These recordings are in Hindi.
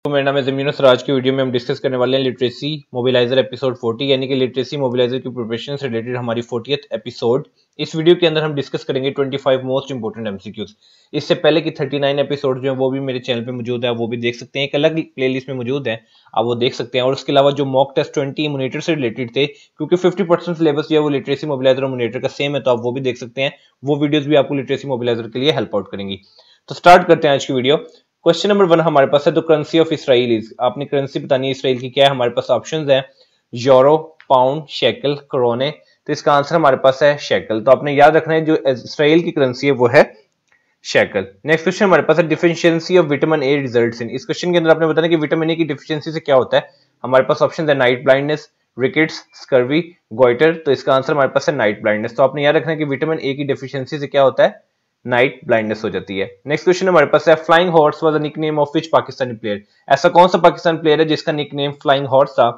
तो मेरा नाम है ज़मीन और आज की वीडियो में हम डिस्कस करने वाले हैं लिटरेसी मोबिलाइजर एपिसोड 40 यानी कि लिटरेसी मोबिलाइजर की प्रिपरेशन से रिलेटेड हमारी 40th एपिसोड। इस वीडियो के अंदर हम डिस्कस करेंगे 25 मोस्ट इंपोर्टेंट एमसीक्यूज। इससे पहले की 39 एपिसोड जो है वो भी मेरे चैनल पे मौजूद है, वो भी देख सकते हैं, एक अलग प्लेलिस्ट में मौजूद है, आप वो देख सकते हैं। और उसके अलावा जो मॉक टेस्ट 20 इम्यूनेटर से रिलेटेड थे, क्योंकि 50% सिलेबस जो है वो लिटरेसी मोबिलाइजर और इम्यूनेटर का सेम है, तो आप वो भी देख सकते हैं। वो वीडियोज भी आपको लिटरेसी मोबिलाइजर के लिए हेल्प आउट करेंगी। तो स्टार्ट करते हैं आज की वीडियो। क्वेश्चन नंबर 1 हमारे पास है, the currency of Israel is. आपने करेंसी बतानी है इसराइल की क्या है। हमारे पास ऑप्शंस हैं यूरो, पाउंड, शेकल, करोने। तो इसका आंसर हमारे पास है शेकल। तो आपने याद रखना है जो इसराइल की करेंसी है वो है शेकल। नेक्स्ट क्वेश्चन हमारे पास है, deficiency of vitamin A results in. इस क्वेश्चन के अंदर आपने बताना कि विटामिन ए की डिफिशियंसी से क्या होता है। हमारे पास ऑप्शन है night blindness, rickets, scurvy, goitre. तो इसका आंसर हमारे पास है नाइट ब्लाइंडनेस। तो आपने याद रखना है कि विटामिन ए की डिफिशियंसी से क्या होता है, नाइट ब्लाइंडनेस हो जाती है। नेक्स्ट क्वेश्चन हमारे पास है, flying horse was the nickname of which Pakistani player. ऐसा कौन सा पाकिस्तानी प्लेयर है जिसका निकनेम फ्लाइंग हॉर्स था।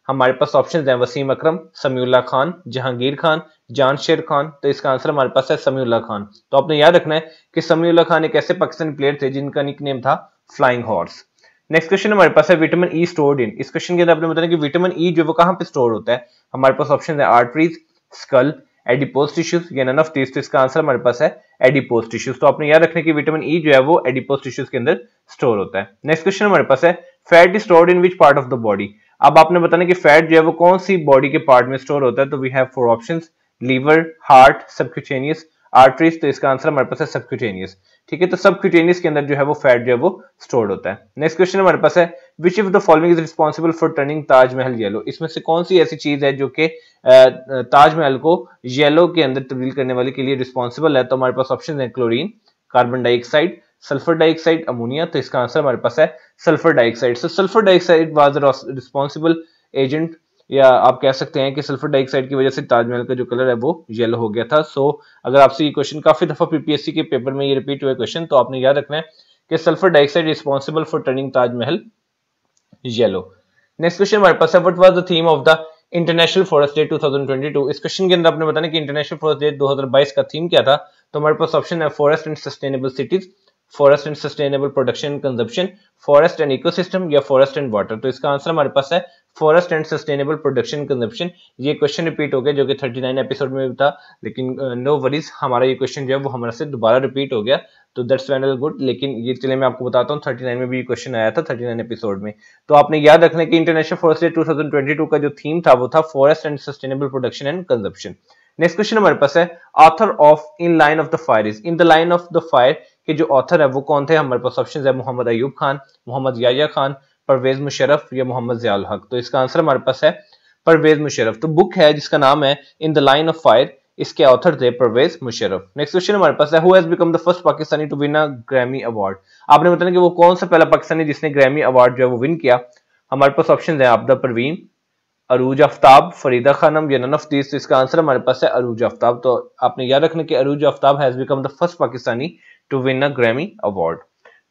हमारे पास ऑप्शंस हैं वसीम अकरम, समीउल्लाह खान, जहांगीर खान, जानशेर खान। तो इसका आंसर हमारे पास है समीउल्लाह खान। तो आपने याद रखना है कि समीउल्लाह खान एक ऐसे पाकिस्तानी प्लेयर थे जिनका निकनेम था फ्लाइंग हॉर्स। नेक्स्ट क्वेश्चन हमारे पास है, विटामिन ई स्टोर्ड इन। इस क्वेश्चन के अंदर आपने बताना कि विटामिन ई जो वो कहां पे स्टोर होता है। हमारे पास ऑप्शन है आर्टरीज, स्कल, एडिपोज टिश्यूज या नन ऑफ दिस। तो इसका आंसर हमारे पास है एडिपोज टिश्यूज। तो आपने याद रखना कि विटामिन ई जो है वो एडिपोज टिश्यूज के अंदर स्टोर होता है। नेक्स्ट क्वेश्चन हमारे पास है, fat is stored in which part of the body. अब आपने बताना कि फैट जो है वो कौन सी बॉडी के पार्ट में स्टोर होता है। तो we have four options, liver, heart, subcutaneous, arteries. तो इसका आंसर हमारे पास है सबक्यूटेनियस। ठीक है, तो सबक्यूटेनियस के अंदर जो है वो फैट जो है वो स्टोर्ड होता है। नेक्स्ट क्वेश्चन हमारे पास है, which of the following is responsible for turning Taj Mahal yellow. इसमें से कौन सी ऐसी चीज है जो कि ताजमहल को येलो के अंदर तब्दील करने वाले के लिए रिस्पांसिबल है। तो हमारे पास ऑप्शन है chlorine, carbon dioxide, sulphur dioxide, ammonia. तो इसका आंसर हमारे पास है sulphur dioxide. So sulphur dioxide was responsible agent, या आप कह सकते हैं कि सल्फर डाइऑक्साइड की वजह से ताजमहल का जो कलर है वो येलो हो गया था। सो अगर आपसे ये क्वेश्चन काफी दफा पीपीएससी के पेपर में ये रिपीट हुए क्वेश्चन, तो आपने याद रखना है कि sulphur dioxide responsible for turning Taj Mahal yellow. Next question हमारे पास है, what was the theme of the international forest day 2022। इस क्वेश्चन के अंदर आपने बताना कि इंटरनेशनल फॉरेस्ट डे 2022 का थीम क्या था। तो हमारे पास ऑप्शन है forest and sustainable cities, forest and sustainable production and consumption, forest and ecosystem या फॉरेस्ट एंड वाटर। तो इसका आंसर हमारे पास है forest and sustainable production consumption. ये क्वेश्चन रिपीट हो गया जो कि 39 एपिसोड में भी था, लेकिन नो वरीज, हमारा ये क्वेश्चन जो है वो हमारे से दोबारा रिपीट हो गया, तो दैट्स वेरी गुड। लेकिन ये चलिए मैं आपको बताता हूँ, 39 में भी ये क्वेश्चन आया था 39 एपिसोड में। तो आपने याद रखना है कि इंटरनेशनल फॉरेस्ट डे 2022 का जो थीम था वो था forest and sustainable production and consumption. Next question हमारे पास है, author of in line of the fire is. In the line of the fire के जो ऑथर है वो कौन थे। हमारे पास ऑप्शन है मोहम्मद अयूब खान, मोहम्मद याया खान, परवेज मुशर्रफ या मोहम्मद जियाउल हक। तो इसका आंसर हमारे पास है परवेज मुशर्रफ। तो बुक है जिसका नाम है in the line of fire, इसके ऑथर थे परवेज मुशर्रफ। नेक्स्ट क्वेश्चन हमारे पास है, who has become the first Pakistani to win a Grammy award. आपने बताना कि वो कौन सा पहला पाकिस्तानी जिसने ग्रैमी अवार्ड जो है वो विन किया। हमारे पास ऑप्शन है आबदा परवीन, अरूज आफ्ताब, फरीदा खानम या नन ऑफ दिस। तो इसका आंसर हमारे पास है अरूज आफ्ताब। तो आपने याद रखना कि Arooj Aftab has become the first Pakistani to win a Grammy award.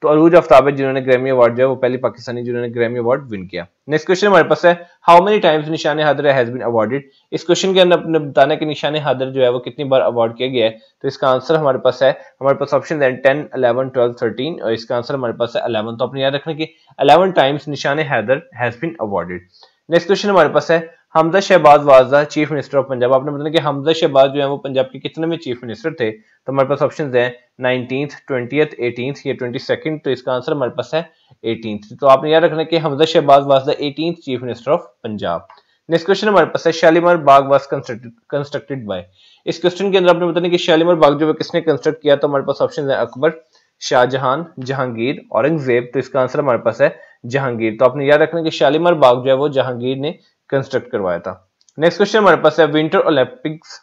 तो अरूज आफ्ताब है जिन्होंने ग्रैमी अवार्ड जो है वो पहली पाकिस्तानी जिन्होंने ग्रैमी अवार्ड विन किया। नेक्स्ट क्वेश्चन हमारे पास है, how many times Nishan Haider has been awarded. इस क्वेश्चन के अंदर आपने बताना है कि निशान हैदर जो है वो कितनी बार अवार्ड किया गया है। तो इसका आंसर हमारे पास है, हमारे पास ऑप्शन है 10, 11, 12, 13 और इसका आंसर हमारे पास है 11। तो आपने याद रखना कि 11 times Nishan Haider has been awarded. Next question हमारे पास है, Hamza Shahbaz was the chief minister of Punjab. आपने बताया कि हमजा शहबाज जो है वो पंजाब के कितने में चीफ मिनिस्टर थे। तो हमारे पास ऑप्शंस हैं 19th, 20th, 18th या 22nd। तो इसका आंसर हमारे पास है 18th। तो आपने याद रखना कि Hamza Shahbaz was the 18th chief minister of Punjab. Next question हमारे पास है, Shalimar Bagh was constructed by. इस क्वेश्चन के अंदर आपने बताया कि शालीमार बाग जो है किसने कंस्ट्रक्ट किया। तो हमारे पास ऑप्शन है अकबर, शाहजहां, जहांगीर, औरंगजेब। तो इसका आंसर हमारे पास है जहांगीर। तो आपने याद रखना कि शालीमार बाग जो है वो जहांगीर ने कंस्ट्रक्ट करवाया था। नेक्स्ट क्वेश्चन हमारे पास है, winter Olympics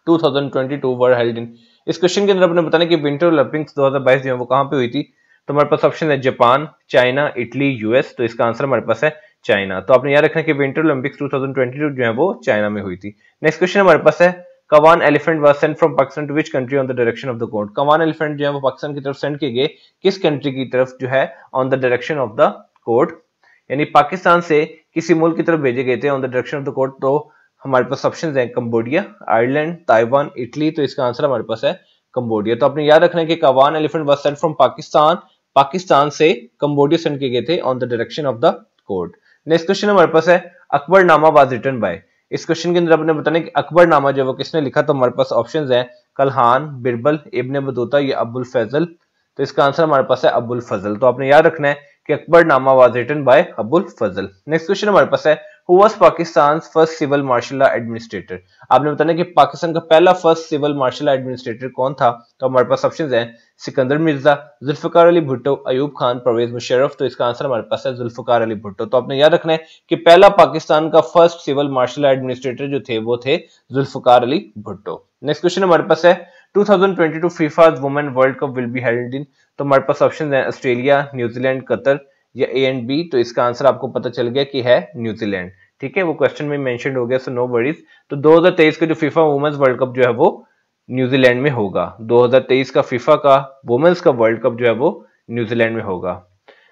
2022 were held in. इस क्वेश्चन के अंदर आपने बताना कि विंटर ओलंपिक्स 2022 जो है वो कहां पे हुई थी। तो हमारे पास ऑप्शन है जापान, चाइना, इटली, यूएस। तो इसका आंसर हमारे पास है चाइना। तो आपने याद रखना कि विंटर ओलंपिक्स 2022 जो है वो चाइना में हुई थी। नेक्स्ट क्वेश्चन हमारे पास है, Kaavan elephant was sent from Pakistan to which country on the direction of the court. Kaavan elephant जो है वो पाकिस्तान की तरफ सेंड किए गए किस कंट्री की तरफ जो है on the direction of the court, यानी पाकिस्तान से किसी मुल्क की तरफ भेजे गए थे on the direction of the court. तो हमारे पास ऑप्शंस हैं कंबोडिया, आयरलैंड, ताइवान, इटली। तो इसका आंसर हमारे पास है कंबोडिया। तो आपने याद रखना है कि Kaavan elephant was sent from Pakistan Pakistan से कंबोडिया सेंड किए गए थे on the direction of the court. Next question हमारे पास है अकबरनामा वाज रिटन बाय। इस क्वेश्चन के अंदर आपने बताना कि अकबरनामा जो वो किसने लिखा, तो हमारे पास ऑप्शंस हैं कलहान, बिरबल, इब्ने बतूता या अबुल फैजल। तो इसका आंसर हमारे पास है अबुल फजल। तो आपने याद रखना है कि Akbarnama was written by Abul Fazl. Next question हमारे पास है who was Pakistan first civil martial law administrator. आपने बताना कि पाकिस्तान का पहला first civil martial law administrator कौन था। तो हमारे पास ऑप्शंस हैं सिकंदर मिर्जा, जुल्फिकार अली भुट्टो, अयूब खान, परवेज मुशर्रफ। तो इसका आंसर हमारे पास है जुल्फिकार अली भुट्टो। तो आपने याद रखना है कि पहला पाकिस्तान का first civil martial law administrator जो थे वो थे जुल्फिकार अली भुट्टो। नेक्स्ट क्वेश्चन हमारे पास है 2022 FIFA women world cup will be held in. तो हमारे पास ऑप्शन है ऑस्ट्रेलिया, न्यूजीलैंड, कतर या ए एंड बी। तो इसका आंसर आपको पता चल गया कि है न्यूजीलैंड। ठीक है, वो क्वेश्चन में मेंशन हो गया, सो नो वरीज। तो 2023 का जो फीफा वुमेन्स वर्ल्ड कप जो है वो न्यूजीलैंड में होगा। 2023 का फीफा का वुमेन्स का वर्ल्ड कप जो है वो न्यूजीलैंड में होगा।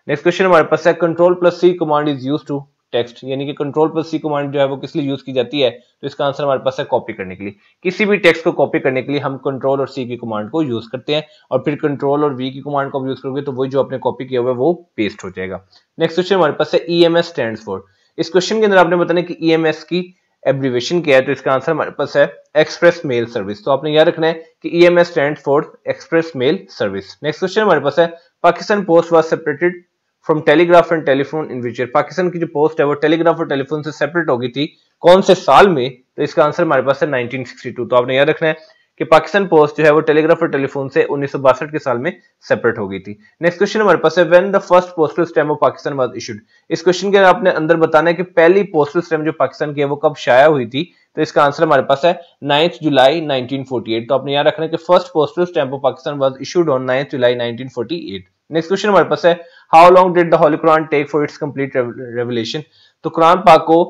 नेक्स्ट क्वेश्चन हमारे पास है control plus C command is used to text, यानी कि कंट्रोल प्लस सी कमांड जो है वो किस लिए यूज की जाती है। तो इसका आंसर हमारे पास है कॉपी करने के लिए। किसी भी टेक्स्ट को कॉपी करने के लिए हम कंट्रोल और सी की कमांड को यूज करते हैं, और फिर कंट्रोल और वी की कमांड को यूज करोगे तो वही जो आपने कॉपी किया हुआ है वो पेस्ट हो जाएगा। नेक्स्ट क्वेश्चन हमारे पास है ईएमएस स्टैंड्स फॉर। इस क्वेश्चन के अंदर आपने बताना कि ईएमएस की एब्रीवेशन क्या है। तो इसका आंसर हमारे पास है एक्सप्रेस मेल सर्विस। तो आपने याद रखना है कि EMS stands for express mail service. Next question हमारे पास है Pakistan post was separated from telegraph and telephone in which year. Pakistan की जो पोस्ट है वो टेलीग्राफ और टेलीफोन से सेपरेट हो गई थी कौन से साल में। तो इसका आंसर हमारे पास है 1962। तो आपने याद रखना है कि पाकिस्तान पोस्ट जो है वो टेलीग्राफ और टेलीफोन से 1962 के साल में सेपरेट हो गई थी। नेक्स्ट क्वेश्चन हमारे पास है when the first postal stamp of Pakistan was issued. इस क्वेश्चन के आपने अंदर बताना है कि पहली पोस्टल स्टैम्प जो पाकिस्तान की है वो कब शाया हुई थी। तो इसका आंसर हमारे पास है 9 जुलाई 1948। तो आपने याद रखना है कि first postal stamp of Pakistan was issued on 9 July 1948। Next question हमारे पास है how long did the holy Quran take for its complete revelation. तो कुरान पाक को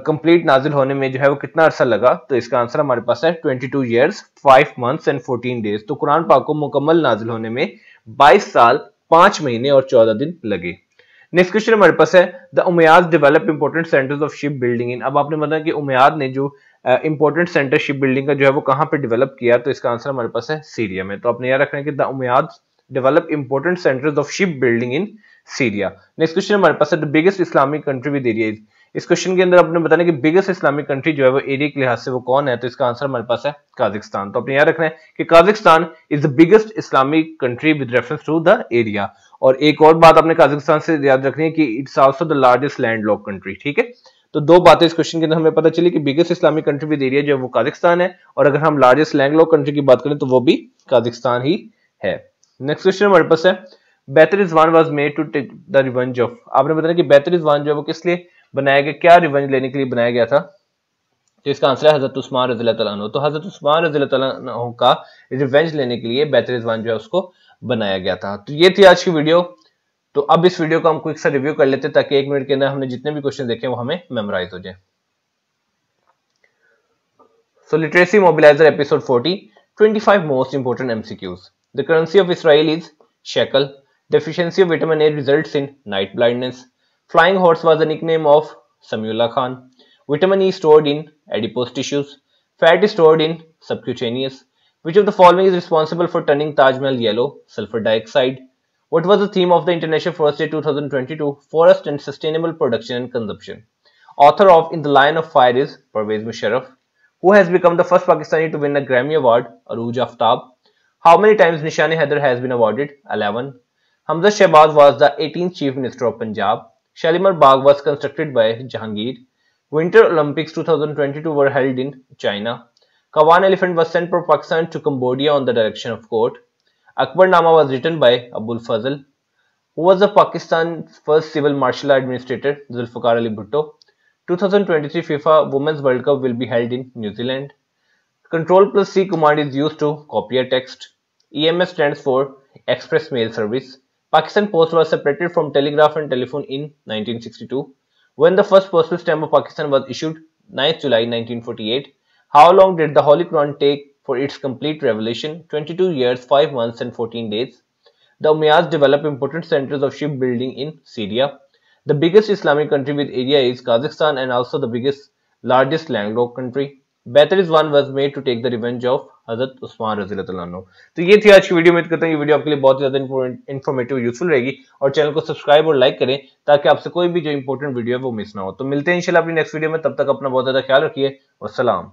कंप्लीट नाजिल होने में जो है वो कितना अरसा लगा। तो इसका आंसर हमारे पास है 22 ईयर्स 5 मंथ्स एंड 14 डेज। तो कुरान पाक को मुकम्मल नाजिल होने में 22 साल 5 महीने और 14 दिन लगे। नेक्स्ट क्वेश्चन हमारे पास है the Umayyad develop important centres of ship building in. अब आपने बताया कि उमैयाद ने जो इंपोर्टेंट सेंटर शिप बिल्डिंग का जो है वो कहां पे डेवलप किया। तो इसका आंसर हमारे पास है सीरिया में। तो आपने याद रखना है कि the Umayyad develop important centres of ship building in Syria. Next question हमारे पास है the biggest Islamic country with area is. इस क्वेश्चन के अंदर आपने बताना कि बिगेस्ट इस्लामिक कंट्री जो है वो एरिया के लिहाज से वो कौन है। तो इसका आंसर हमारे पास है काजाकिस्तान। तो आपने याद रखना है कि Kazakhstan is the biggest Islamic country with reference to the area. और एक और बात आपने काजाकिस्तान से याद रखनी है कि it's also the largest landlocked country. ठीक है, तो दो बातें इस क्वेश्चन के अंदर हमें पता चली कि biggest Islamic country with area जो है वो काजाकिस्तान है, और अगर हम लार्जेस्ट लैंडलॉक कंट्री की बात करें तो वो भी काजाकिस्तान ही है। नेक्स्ट क्वेश्चन हमारे पास है बेहतर Rizwan was made to take the revenge of. आपने बताया कि बेहतर रिजवान जो है वो किस लिए बनाया गया, क्या रिवेंज लेने के लिए बनाया गया था। तो इसका आंसर है हजरत उस्मान रज़ी अल्लाह तआला अन्हु। तो हजरत उस्मान रज़ी अल्लाह तआला अन्हु का रिवेंज लेने के लिए बेहतर रिजवान जो है उसको बनाया गया था। तो ये थी आज की वीडियो। तो अब इस वीडियो को हम क्विक सा रिव्यू कर लेते हैं ताकि 1 मिनट के अंदर हमने जितने भी क्वेश्चन देखे वो हमें मेमोराइज हो जाए। So literacy mobiliser episode 40 25 most important MCQs. The currency of Israel is shekel. Deficiency of vitamin A results in night blindness. Flying horse was the nickname of Sameullah Khan. Vitamin E stored in adipose tissues. Fat is stored in subcutaneous. Which of the following is responsible for turning Taj Mahal yellow? Sulfur dioxide. What was the theme of the International Forest Day 2022? Forest and sustainable production and consumption. Author of In the Line of Fire is Parvez Musharraf. Who has become the first Pakistani to win a Grammy Award? Arooj Aftab. How many times Nishani Haider has been awarded? 11. Hamzat Shehbaz was the 18th Chief Minister of Punjab. Shalimar Bagh was constructed by Jahangir. Winter Olympics 2022 were held in China. Kawan elephant was sent from Pakistan to Cambodia on the direction of court. Akbarnama was written by Abul Fazl. Who was the Pakistan's first civil martial law administrator? Zulfikar Ali Bhutto. 2023 FIFA Women's World Cup will be held in New Zealand. Control plus C command is used to copy a text. EMS stands for Express Mail Service. Pakistan Post was separated from telegraph and telephone in 1962. When the first postal stamp of Pakistan was issued, 9th July 1948. How long did the Holy Quran take for its complete revelation? 22 years, 5 months and 14 days. The Umayyads developed important centers of shipbuilding in Syria. The biggest Islamic country with area is Kazakhstan and also the largest landlocked country. Better is one was made to take the revenge of हजरत उस्मान रज़ी अल्लाह अन्हु। तो ये थी आज की वीडियो। उम्मीद करता हूँ ये वीडियो आपके लिए बहुत ज्यादा इन्फॉर्मेटिव यूजफुल रहेगी, और चैनल को सब्सक्राइब और लाइक करें ताकि आपसे कोई भी जो इंपॉर्टेंट वीडियो है वो मिस ना हो। तो मिलते हैं इंशाल्लाह अपनी नेक्स्ट वीडियो में, तब तक अपना बहुत ज्यादा ख्याल रखिए। वस्सलाम।